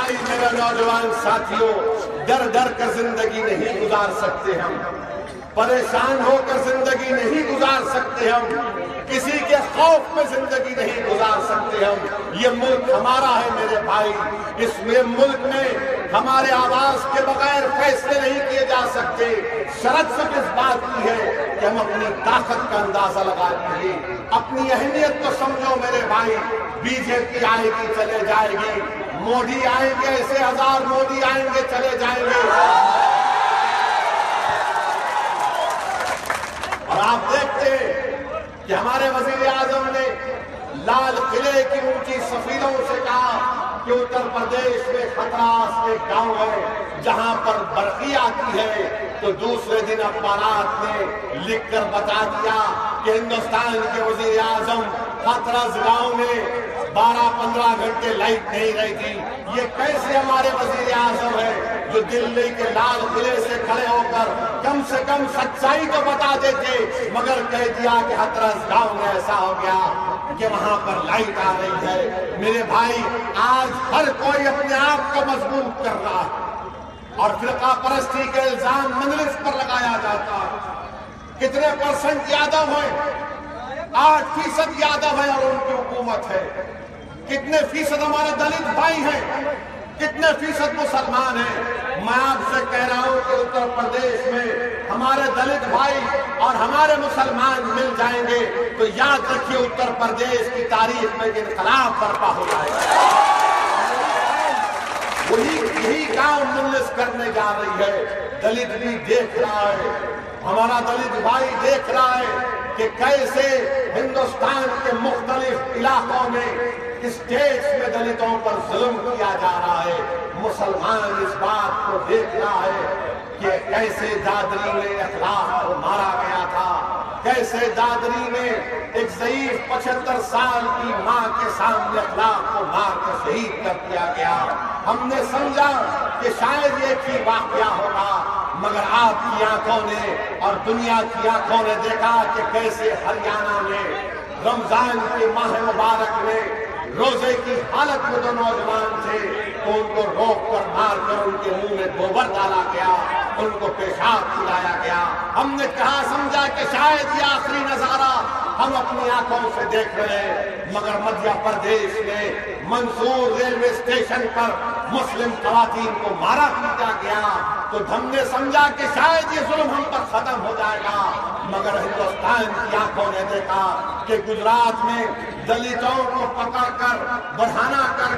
بھائی، میرے نوجوان ساتھیوں، ڈر ڈر کر زندگی نہیں گزار سکتے ہم، پریشان ہو کر زندگی نہیں گزار سکتے ہم، کسی کے خوف میں زندگی نہیں گزار سکتے ہم۔ یہ ملک ہمارا ہے میرے بھائی، اس ملک میں ہمارے آواز کے بغیر فیصلے نہیں کیے جا سکتے۔ شرط صرف اس بات کی ہے کہ ہم اپنی طاقت کا اندازہ لگا لیجیے، اپنی اہمیت کو سمجھو میرے بھائی۔ بی جے پی آئے گی چلے جائے گی، مودی آئیں گے، ایسے ہزار مودی آئیں گے چلے جائیں گے، اور آپ دیکھتے کہ ہمارے وزیر اعظم نے لال قلعے کی اونچی سفیدوں سے کہا کہ اتر پردیش میں خطراس ایک گاؤں ہے جہاں پر برقی آتی ہے، تو دوسرے دن اخبارات نے لکھ کر بتا دیا کہ ہندوستان کے وزیر اعظم خطرس گاؤں میں 12-15 گھنٹے لائٹ نہیں رہی تھی۔ یہ کیسے ہمارے وزیر اعظم ہے جو دلی کے لال قلعے سے کھڑے ہو کر کم سے کم سچائی تو بتا دیتے، مگر کہہ دیا کہ ہتھرس گاؤں میں ایسا ہو گیا کہ وہاں پر لائٹ آ رہی ہے۔ میرے بھائی، آج ہر کوئی اپنے آپ کو مضبوط کر رہا ہے اور فرقہ پرستی کے الزام مجلس پر لگایا جاتا ہے۔ کتنے پرسنٹ یادو ہیں؟ 8% یادو ہے اور ان کی حکومت ہے۔ کتنے فیصد ہمارے دلت بھائی ہیں؟ کتنے فیصد مسلمان ہیں؟ میں آپ سے کہہ رہا ہوں کہ اتر پردیش میں ہمارے دلت بھائی اور ہمارے مسلمان مل جائیں گے تو یاد رکھیے اتر پردیش کی تاریخ میں انقلاب برپا ہو جائے گا۔ یہی کام مجلس کرنے جا رہی ہے۔ دلت بھی دیکھ رہا ہے، ہمارا دلت بھائی دیکھ رہا ہے کہ کیسے ہندوستان کے مختلف علاقوں میں اسٹیٹس میں دلتوں پر ظلم کیا جا رہا ہے۔ مسلمان اس بات کو دیکھ رہا ہے کہ کیسے دادری میں اخلاق کو مارا گیا تھا، کیسے دادری میں ایک ضعیف 75 سال کی ماں کے سامنے اخلاق کو مار کر شہید کر دیا گیا۔ ہم نے سمجھا کہ شاید ایک ہی واقعہ ہوگا، مگر آپ کی آنکھوں نے اور دنیا کی آنکھوں نے دیکھا کہ کیسے ہریانہ میں رمضان کے ماہ مبارک میں روزے کی حالت میں دو نوجوان تھے تو ان کو روک کر مار کر ان کے منہ میں گوبر ڈالا گیا، ان کو پیشاب پلایا گیا۔ ہم نے کہا سمجھا کہ شاید یہ آخری نظارہ ہم اپنی آنکھوں سے دیکھ رہے ہیں، مگر مدھیہ پردیش میں منصور ریلوے اسٹیشن پر مسلم خواتین کو مارا پیٹا گیا تو ہم نے سمجھا کہ شاید یہ ظلم ہم پر ختم ہو جائے گا، مگر ہندوستان کی آنکھوں نے دیکھا کہ گجرات میں دلتوں کو پکڑ کر بڑھانا کر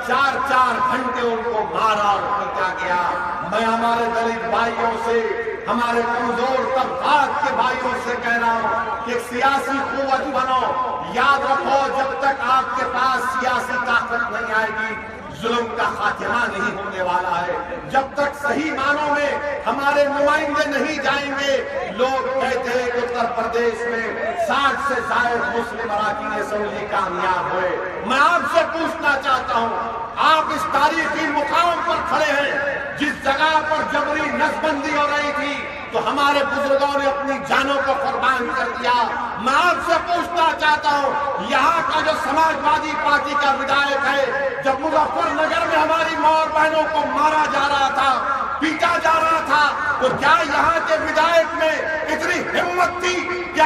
4 گھنٹے ان کو مارا اور پیٹا گیا۔ میں ہمارے دلت بھائیوں سے، ہمارے کمزور طبقات کے بھائیوں سے کہہ رہا ہوں کہ سیاسی قوت بنو۔ یاد رکھو، جب تک آپ کے پاس سیاسی طاقت نہیں آئے گی ظلم کا خاتمہ نہیں ہونے والا ہے۔ جب تک صحیح معنوں میں ہمارے نمائندے نہیں جائیں گے، لوگ کہتے ہیں کہ اتر پردیش میں 60 سے زائد مسلم اراکین اسمبلی کامیاب ہوئے۔ میں آپ سے پوچھنا چاہتا ہوں، آپ اس تاریخی مقام پر کھڑے ہیں جس جگہ پر جبری نسبندی ہو رہی تھی تو ہمارے بزرگوں نے اپنی جانوں کو قربان کر دیا۔ میں آپ سے پوچھنا چاہتا ہوں، یہاں کا جو سماجوادی پارٹی کا ودھائک ہے، جب مظفر نگر میں ہماری ماں اور بہنوں کو مارا جا رہا تھا، پیٹا جا رہا تھا، تو کیا یہاں کے ودھائک میں اتنی ہمت تھی کہ